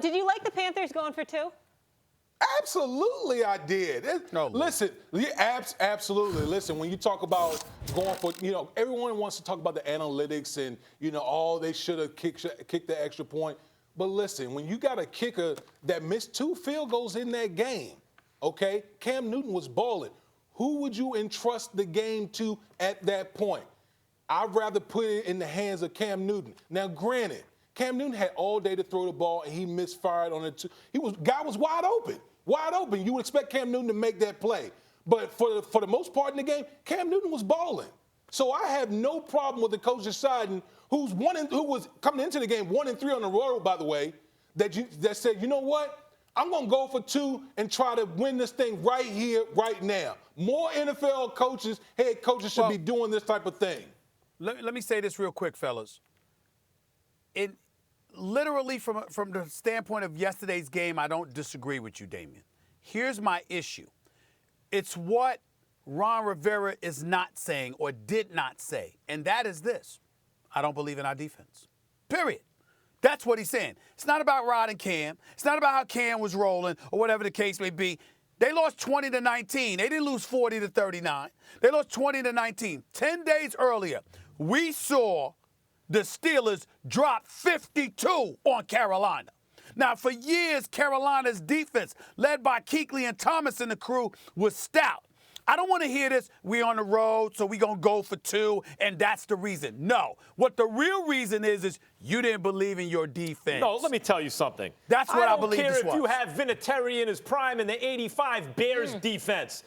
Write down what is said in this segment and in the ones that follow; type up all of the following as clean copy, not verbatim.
Did you like the Panthers going for two? Absolutely, I did. Listen, absolutely. Listen, when you talk about going for, everyone wants to talk about the analytics and, they should have kicked the extra point. But listen, when you got a kicker that missed 2 field goals in that game, okay, Cam Newton was balling. Who would you entrust the game to at that point? I'd rather put it in the hands of Cam Newton. Now, granted, Cam Newton had all day to throw the ball, and he misfired on it. Guy was wide open. Wide open. You would expect Cam Newton to make that play. But for the most part in the game, Cam Newton was balling. So I have no problem with the coach deciding who was coming into the game 1-3 on the road, by the way, that said, you know what? I'm going to go for 2 and try to win this thing right here, right now. More NFL coaches, head coaches should be doing this type of thing. Let me say this real quick, fellas. Literally, from the standpoint of yesterday's game, I don't disagree with you, Damien. Here's my issue. It's what Ron Rivera is not saying or did not say, and that is this. I don't believe in our defense. Period. That's what he's saying. It's not about Rod and Cam. It's not about how Cam was rolling or whatever the case may be. They lost 20-19. They didn't lose 40-39. They lost 20-19. 10 days earlier, we saw the Steelers drop 52 on Carolina. Now, for years, Carolina's defense, led by Kuechly and Thomas and the crew, was stout. I don't want to hear this, we on the road, so we going to go for 2, and that's the reason. No. What the real reason is you didn't believe in your defense. No, let me tell you something. That's what I believe this was. I don't care if you have Vinatieri in his prime in the 85 Bears defense.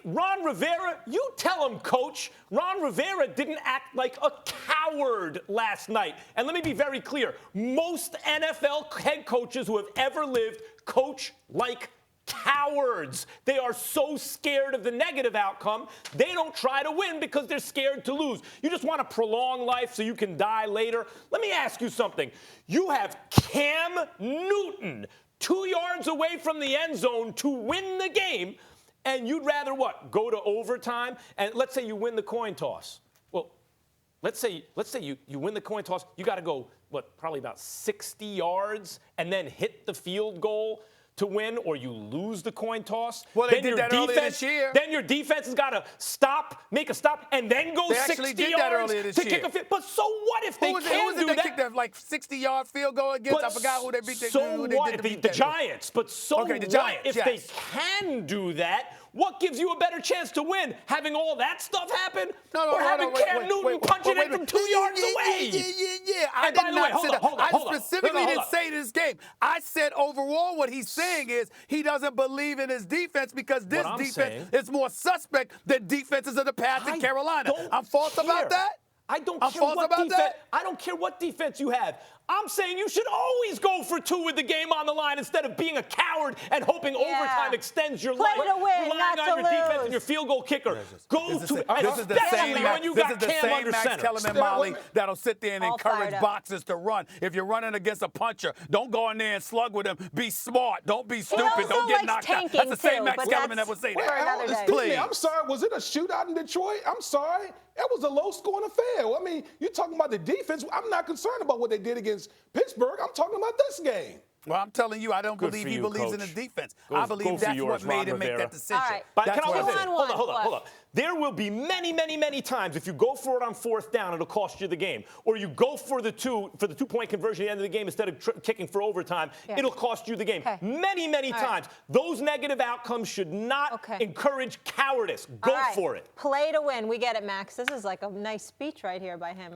Ron Rivera, you tell him, Coach, Ron Rivera didn't act like a coward last night. And let me be very clear. Most NFL head coaches who have ever lived coach like cowards. They are so scared of the negative outcome, they don't try to win because they're scared to lose. You just want to prolong life so you can die later. Let me ask you something. You have Cam Newton 2 yards away from the end zone to win the game. And you'd rather what? Go to overtime? And let's say you win the coin toss. Well, let's say you win the coin toss. You got to go, probably about 60 yards and then hit the field goal to win, or you lose the coin toss. Well, they did that earlier this year. Then your defense has got to make a stop, and then go 60 yards to kick a field. But so what if they can't do that? They kicked that 60-yard field goal against? I forgot who they beat. So what? The Giants. But so what if they can do that? What gives you a better chance to win? Having all that stuff happen? Or having Cam Newton punch it in from 2 yards away? Yeah. I specifically didn't say this game. I said overall what he's saying is he doesn't believe in his defense because this defense is more suspect than defenses of the past in Carolina. I'm false about that? I don't care what defense you have. I'm saying you should always go for 2 with the game on the line instead of being a coward and hoping overtime extends your life. Relying on your defense and your field goal kicker. This is the same Max Kellerman Molly that'll sit there and encourage boxers to run. If you're running against a puncher, don't go in there and slug with him. Be smart. Don't be stupid. Don't get knocked out. That's the same Max Kellerman that would say that. Please. I'm sorry. Was it a shootout in Detroit? I'm sorry. That was a low-scoring affair. I mean, you're talking about the defense. I'm not concerned about what they did against Pittsburgh. I'm talking about this game. Well, I'm telling you, I don't believe he believes in his defense. I believe that's what made him make that decision. But can I say, hold on. There will be many, many, many times if you go for it on 4th down, it'll cost you the game. Or you go for the 2-point conversion at the end of the game instead of kicking for overtime, it'll cost you the game. Many, many times. Those negative outcomes should not encourage cowardice. Go for it. Play to win. We get it, Max. This is like a nice speech right here by him.